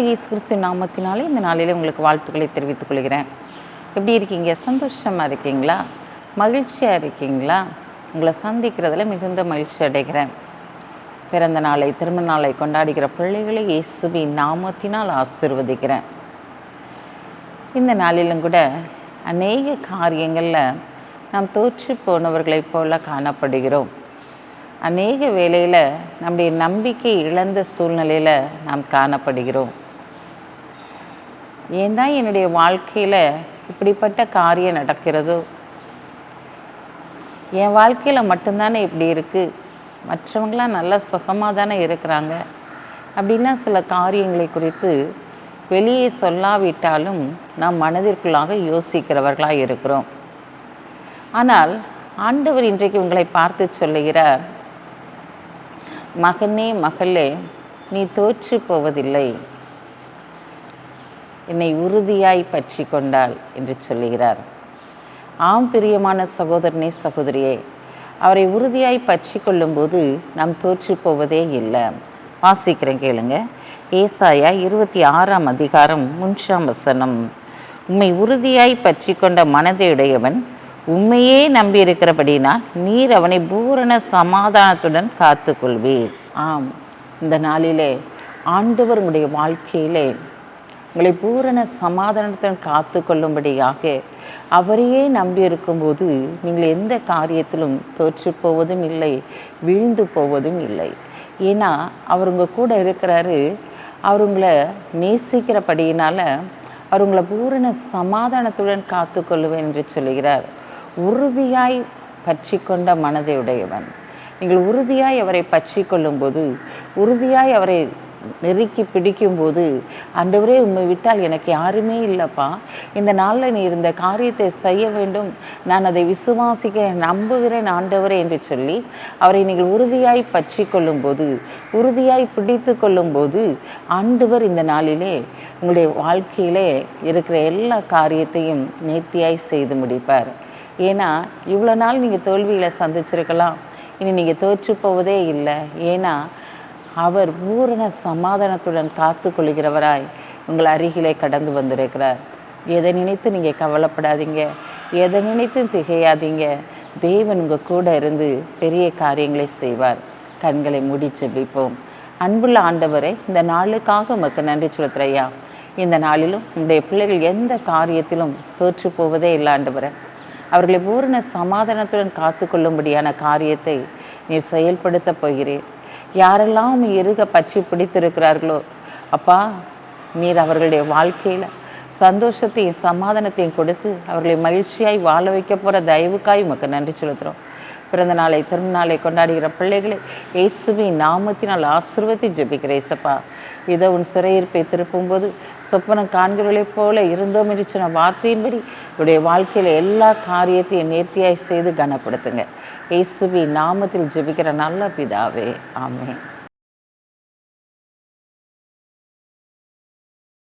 ஆண்டவராகிய இயேசு கிறிஸ்துவின் நாமத்தினாலே இந்த நாளிலே உங்களுக்கு வாழ்த்துக்களை தெரிவித்துக் கொள்கிறேன். எப்படி இருக்கீங்க? சந்தோஷமாக இருக்கீங்களா? மகிழ்ச்சியாக இருக்கீங்களா? உங்களை சந்திக்கிறதுல மிகுந்த மகிழ்ச்சி அடைகிறேன். பிறந்த நாளை, திருமண நாளை கொண்டாடுகிற பிள்ளைகளை இயேசுவின் நாமத்தினால் ஆசீர்வதிக்கிறேன். இந்த நாளிலும் கூட அநேக காரியங்களில் நாம் தோற்று போனவர்களைப் போல காணப்படுகிறோம். அநேக வேளையில் நம்முடைய நம்பிக்கை இழந்த சூழ்நிலையில் நாம் காணப்படுகிறோம். ஏன் தான் என்னுடைய வாழ்க்கையில் இப்படிப்பட்ட காரியம் நடக்கிறதோ, என் வாழ்க்கையில் மட்டும்தானே இப்படி இருக்குது, மற்றவங்களாம் நல்லா சுகமாக தானே இருக்கிறாங்க அப்படின்னா சில காரியங்களை குறித்து வெளியே சொல்லாவிட்டாலும் நாம் மனதிற்குள்ளாக யோசிக்கிறவர்களாக இருக்கிறோம். ஆனால் ஆண்டவர் இன்றைக்கு உங்களை பார்த்து சொல்லுகிறார், மகனே மகளே, நீ தோற்று போவதில்லை, என்னை உறுதியாய் பற்றி கொண்டாள் என்று சொல்லுகிறார். ஆம் பிரியமான சகோதரனே சகோதரியே, அவரை உறுதியாய் பற்றி கொள்ளும்போது நாம் தோற்று போவதே இல்லை. வாசிக்கிறேன் கேளுங்க. ஏசாயா 26ஆம் அதிகாரம் 3ஆம் வசனம். உம்மை உறுதியாய் பற்றி கொண்ட மனதையுடையவன் உண்மையே நம்பியிருக்கிறபடினால் நீர் அவனை பூரண சமாதானத்துடன் காத்து கொள்வீர். ஆம், இந்த நாளிலே ஆண்டவர் உங்களுடைய வாழ்க்கையிலே உங்களை பூரண சமாதானத்துடன் காத்து கொள்ளும்படியாக அவரையே நம்பி இருக்கும்போது நீங்கள் எந்த காரியத்திலும் தோற்று போவதும் இல்லை, வீழ்ந்து போவதும் இல்லை. ஏன்னா அவர் உங்கள் கூட இருக்கிறாரு. அவர் உங்களை நேசிக்கிறபடியினால் அவர் உங்களை பூரண சமாதானத்துடன் காத்து கொள்ளுவேன் என்று சொல்லுகிறார். உறுதியாய் பற்றி கொண்ட மனதை உடையவன். நீங்கள் உறுதியாய் அவரை பற்றி கொள்ளும்போது, உறுதியாய் அவரை நெருக்கி பிடிக்கும்போது, ஆண்டவரே உண்மை விட்டால் எனக்கு யாருமே இல்லைப்பா, இந்த நாளில் நீ இந்த காரியத்தை செய்ய வேண்டும், நான் அதை விசுவாசிக்கிறேன், நம்புகிறேன் ஆண்டவரே என்று சொல்லி அவரை நீங்கள் உறுதியாய் பற்றி கொள்ளும்போது, உறுதியாய் பிடித்து கொள்ளும்போது ஆண்டவர் இந்த நாளிலே உங்களுடைய வாழ்க்கையிலே இருக்கிற எல்லா காரியத்தையும் நேர்த்தியாய் செய்து முடிப்பார். ஏன்னா இவ்வளோ நாள் நீங்கள் தோல்விகளை சந்திச்சிருக்கலாம், இனி நீங்கள் தோற்று போவதே இல்லை. ஏன்னா அவர் பூரண சமாதானத்துடன் காத்து கொள்கிறவராய் உங்கள் அருகிலே கடந்து வந்திருக்கிறார். எதை நினைத்து நீங்கள் கவலைப்படாதீங்க, எதை நினைத்து திகையாதீங்க. தேவன் உங்கள் கூட இருந்து பெரிய காரியங்களை செய்வார். கண்களை மூடி ஜெபிப்போம். அன்புள்ள ஆண்டவரே, இந்த நாளுக்காக உமக்கு நன்றி செலுத்துறையா. இந்த நாளிலும் உங்களுடைய பிள்ளைகள் எந்த காரியத்திலும் தோற்று போவதே இல்லை ஆண்டவரே. அவர்களை பூரண சமாதானத்துடன் காத்து கொள்ளும்படியான காரியத்தை நீர் செயல்படுத்த போகிறீர். யாரெல்லாம் இருக பற்றி பிடித்திருக்கிறார்களோ அப்பா, நீர் அவர்களுடைய வாழ்க்கையில் சந்தோஷத்தையும் சமாதானத்தையும் கொடுத்து அவர்களை மகிழ்ச்சியாய் வாழ வைக்க போகிற தயவுக்காய் உமக்கு நன்றி செலுத்துகிறோம். பிறந்த நாளை, திருமண நாளை கொண்டாடுகிற பிள்ளைகளை இயேசுவின் நாமத்தினால் ஆசீர்வதி ஜெபிக்கிற இயேசப்பா. இதோ உன் சிறையிருப்பை திருப்பும்போது சொப்பனம் காண்கிறவர்களைப் போல இருந்தோம் என்று சொன்ன வார்த்தையின்படி உடைய வாழ்க்கையில் எல்லா காரியத்தையும் நேர்த்தியாய் செய்து கனப்படுத்துங்க. இயேசுவின் நாமத்தில் ஜெபிக்கிற நல்ல பிதாவே, ஆமென்.